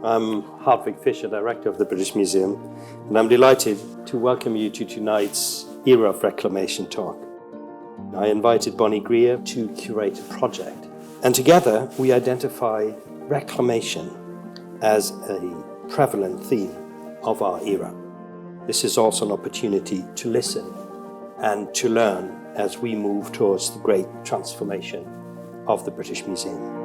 I'm Hartwig Fischer, Director of the British Museum, and I'm delighted to welcome you to tonight's Era of Reclamation talk. I invited Bonnie Greer to curate a project, and together we identify reclamation as a prevalent theme of our era. This is also an opportunity to listen and to learn as we move towards the great transformation of the British Museum.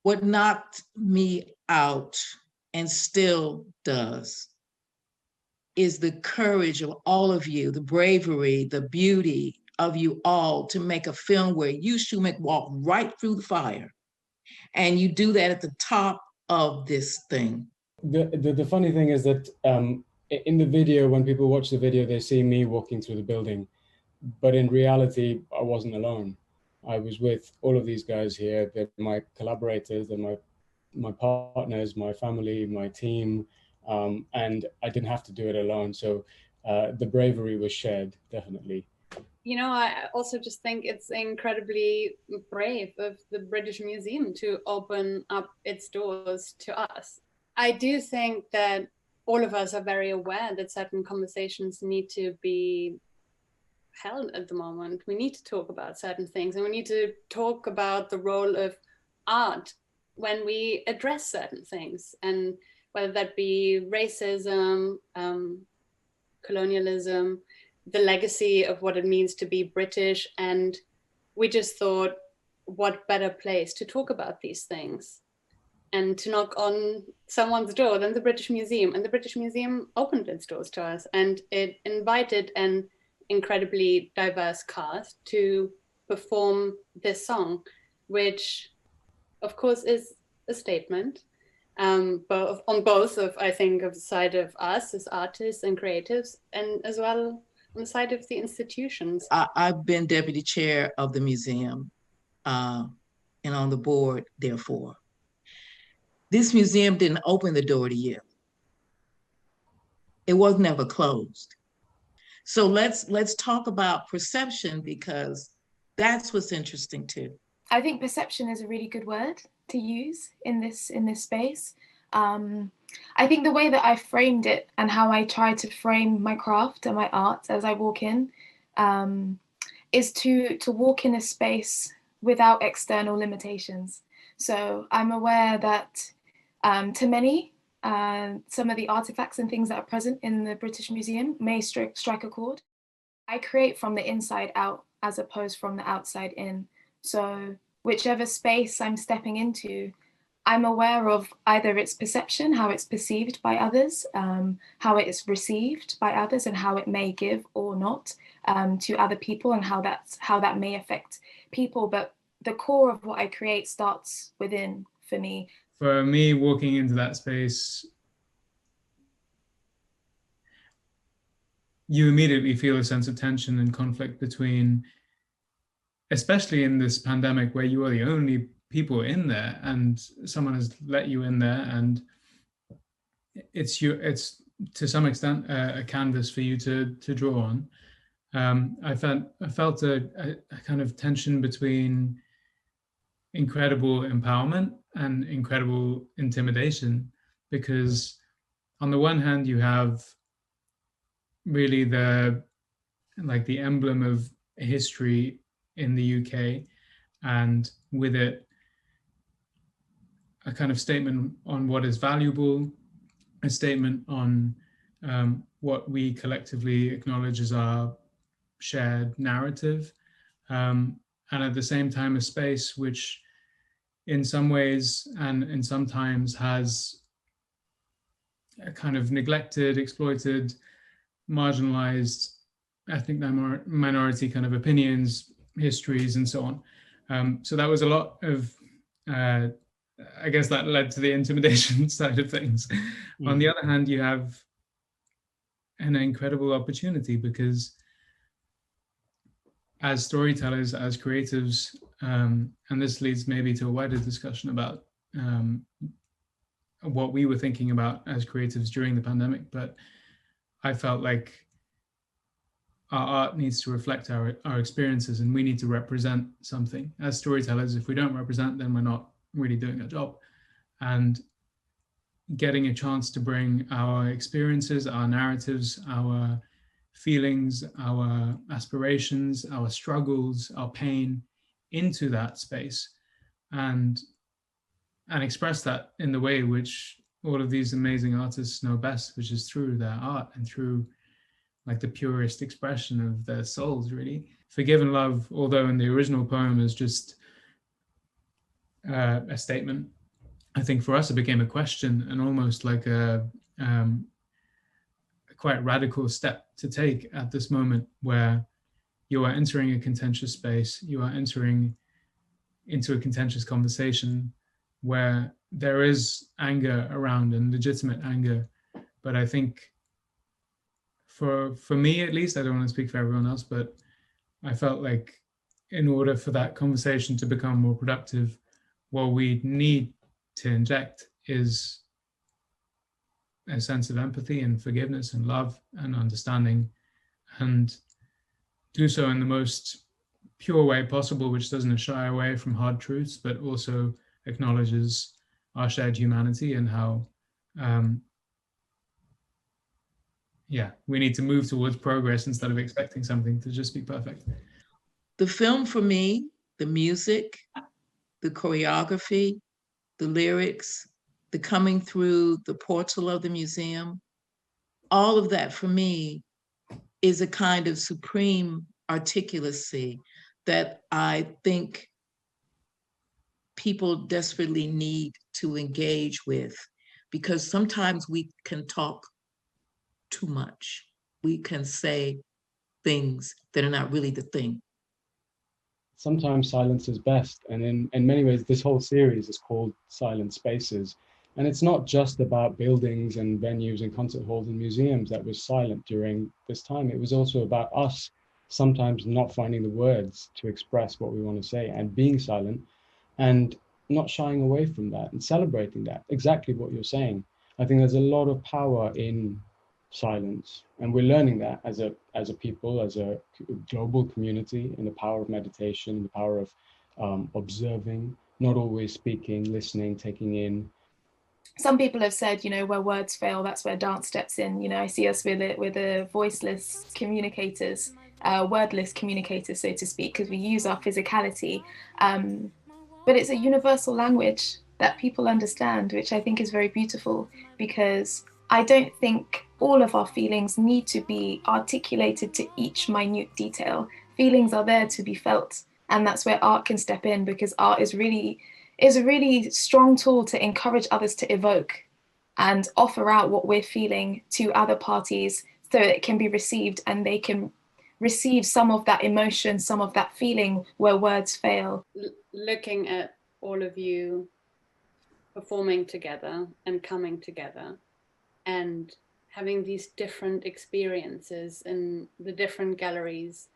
What knocked me out, and still does, is the courage of all of you, the bravery, the beauty of you all to make a film where you, Soumik, walk right through the fire. And you do that at the top of this thing. The funny thing is that in the video, when people watch the video, they see me walking through the building. But in reality, I wasn't alone. I was with all of these guys here. They're my collaborators, they're my partners, my family, my team, and I didn't have to do it alone. So the bravery was shared, definitely. You know, I also just think it's incredibly brave of the British Museum to open up its doors to us. I do think that all of us are very aware that certain conversations need to be held at the moment. We need to talk about certain things, and we need to talk about the role of art when we address certain things, and whether that be racism, colonialism, the legacy of what it means to be British. And we just thought, what better place to talk about these things and to knock on someone's door than the British Museum. And the British Museum opened its doors to us, and it invited an incredibly diverse cast to perform this song, which of course is a statement, both on both of, I think, of the side of us as artists and creatives, and as well on the side of the institutions. I've been deputy chair of the museum and on the board, therefore. This museum didn't open the door to you. It was never closed. So let's talk about perception, because that's what's interesting too. I think perception is a really good word to use in this space. I think the way that I framed it and how I try to frame my craft and my art as I walk in is to walk in a space without external limitations. So I'm aware that to many, some of the artifacts and things that are present in the British Museum may strike a chord. I create from the inside out as opposed from the outside in. So whichever space I'm stepping into, I'm aware of either its perception, how it's perceived by others, how it is received by others, and how it may give or not to other people, and how that may affect people. But the core of what I create starts within for me. For me, walking into that space, you immediately feel a sense of tension and conflict between, especially in this pandemic where you are the only people in there and someone has let you in there, and it's to some extent a canvas for you to draw on. I felt a kind of tension between incredible empowerment and incredible intimidation, because on the one hand you have really the emblem of history in the UK, and with it a kind of statement on what is valuable, a statement on what we collectively acknowledge as our shared narrative, and at the same time a space which in some ways and in sometimes has a kind of neglected, exploited, marginalized ethnic minority kind of opinions, histories, and so on. So that was a lot of, I guess that led to the intimidation side of things. Mm-hmm. On the other hand, you have an incredible opportunity, because as storytellers, as creatives, and this leads maybe to a wider discussion about what we were thinking about as creatives during the pandemic, but I felt like our art needs to reflect our experiences, and we need to represent something. As storytellers, if we don't represent, then we're not really doing our job. And getting a chance to bring our experiences, our narratives, our feelings, our aspirations, our struggles, our pain into that space and express that in the way which all of these amazing artists know best, which is through their art and through like the purest expression of their souls, really. Forgive and love, although in the original poem is just a statement, I think for us it became a question and almost like a quite radical step to take at this moment where you are entering a contentious space, you are entering into a contentious conversation where there is anger around and legitimate anger. But I think for me at least, I don't want to speak for everyone else, but I felt like in order for that conversation to become more productive, what we need to inject is a sense of empathy and forgiveness and love and understanding, and do so in the most pure way possible, which doesn't shy away from hard truths, but also acknowledges our shared humanity and how we need to move towards progress instead of expecting something to just be perfect. The film for me, the music, the choreography, the lyrics, the coming through the portal of the museum, all of that for me is a kind of supreme articulacy that I think people desperately need to engage with, because sometimes we can talk too much. We can say things that are not really the thing. Sometimes silence is best. And in many ways, this whole series is called Silent Spaces. And it's not just about buildings and venues and concert halls and museums that was silent during this time. It was also about us sometimes not finding the words to express what we want to say and being silent and not shying away from that and celebrating that, exactly what you're saying. I think there's a lot of power in silence, and we're learning that as a people, as a global community, in the power of meditation, the power of observing, not always speaking, listening, taking in. Some people have said, where words fail, that's where dance steps in. I see us with the voiceless communicators, wordless communicators, so to speak, because we use our physicality. But it's a universal language that people understand, which I think is very beautiful, because I don't think all of our feelings need to be articulated to each minute detail. Feelings are there to be felt, and that's where art can step in, because art is a really strong tool to encourage others to evoke and offer out what we're feeling to other parties so it can be received, and they can receive some of that emotion, some of that feeling where words fail. Looking at all of you performing together and coming together and having these different experiences in the different galleries.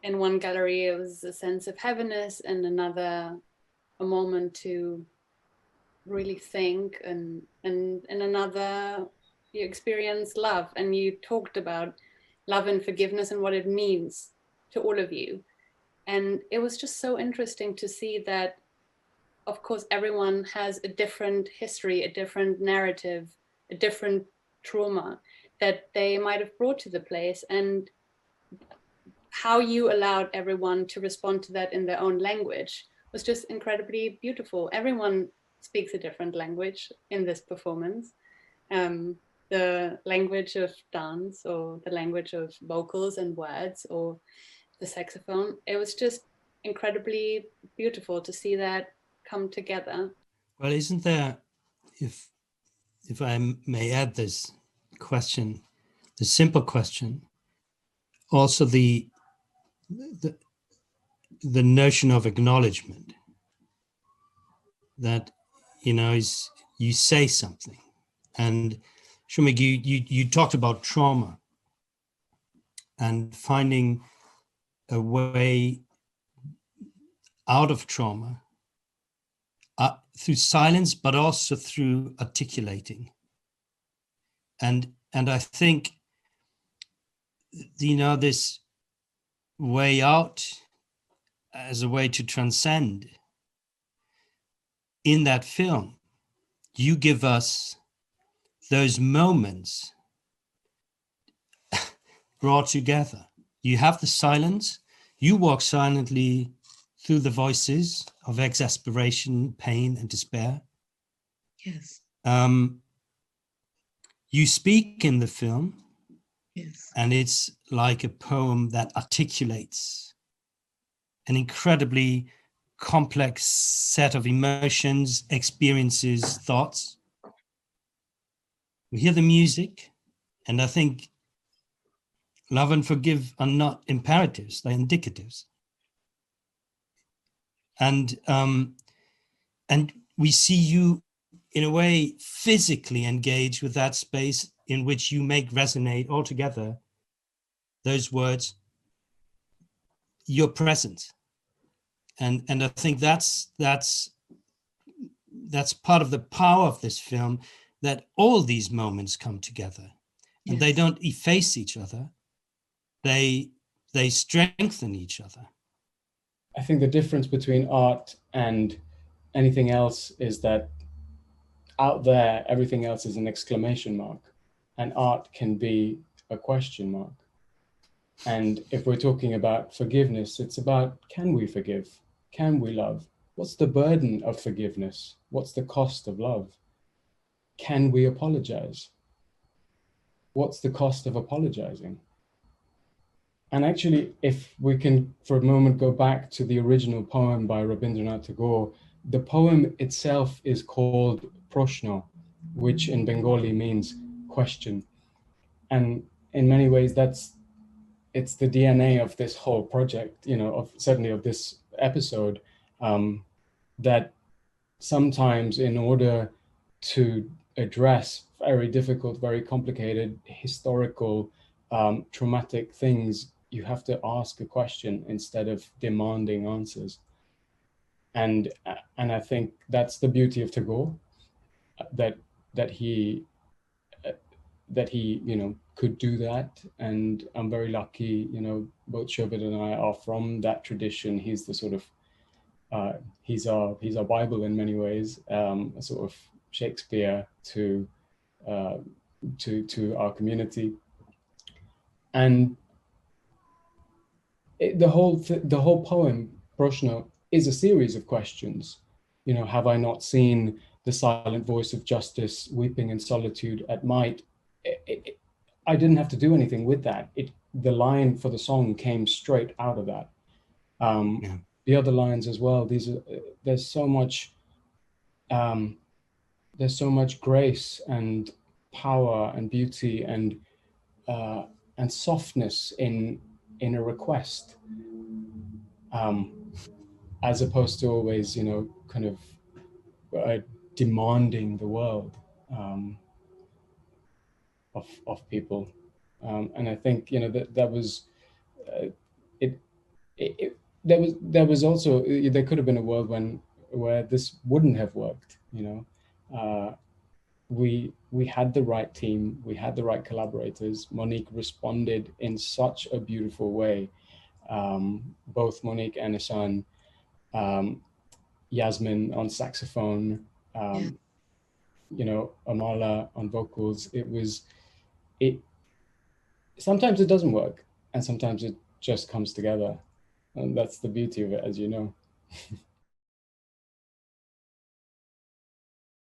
In one gallery, it was a sense of heaviness, and another, a moment to really think, and in another, you experience love, and you talked about love and forgiveness and what it means to all of you. And it was just so interesting to see that, of course, everyone has a different history, a different narrative, a different trauma that they might have brought to the place, and how you allowed everyone to respond to that in their own language was just incredibly beautiful. Everyone speaks a different language in this performance. The language of dance, or the language of vocals and words, or the saxophone. It was just incredibly beautiful to see that come together. Well, isn't there, if I may add this question, the simple question, also the notion of acknowledgement, that is you say something. And Soumik, you talked about trauma and finding a way out of trauma through silence, but also through articulating. And I think, this way out as a way to transcend, in that film, you give us those moments brought together. You have the silence, you walk silently through the voices of exasperation, pain, and despair. Yes. You speak in the film, Yes. and it's like a poem that articulates an incredibly complex set of emotions, experiences, thoughts. We hear the music, and I think love and forgive are not imperatives, they're indicatives. And we see you, in a way, physically engage with that space in which you make resonate altogether those words, your presence. And I think that's part of the power of this film, that all these moments come together, and they don't efface each other. They strengthen each other. I think the difference between art and anything else is that out there, everything else is an exclamation mark, and art can be a question mark. And if we're talking about forgiveness, it's about, can we forgive? Can we love? What's the burden of forgiveness? What's the cost of love? Can we apologize? What's the cost of apologizing? And actually, if we can for a moment go back to the original poem by Rabindranath Tagore, the poem itself is called Proshno, which in Bengali means question. And in many ways, it's the DNA of this whole project, certainly of this episode, that sometimes in order to address very difficult, very complicated, historical, traumatic things, you have to ask a question instead of demanding answers. And I think that's the beauty of Tagore, that he could do that. And I'm very lucky, both Souvid and I are from that tradition. He's the sort of he's our Bible in many ways, a sort of Shakespeare to our community. And the whole poem Proshno is a series of questions. Have I not seen the silent voice of justice weeping in solitude at might? I didn't have to do anything with that. The line for the song came straight out of that. The other lines as well. There's so much grace and power and beauty and softness in a request, as opposed to always, kind of demanding the world of people. And I think that was there was also, there could have been a world where this wouldn't have worked. We had the right team, we had the right collaborators. Monique responded in such a beautiful way. Both Monique and Hassan, Yasmin on saxophone, Amala on vocals. Sometimes it doesn't work, and sometimes it just comes together, and that's the beauty of it, as you know.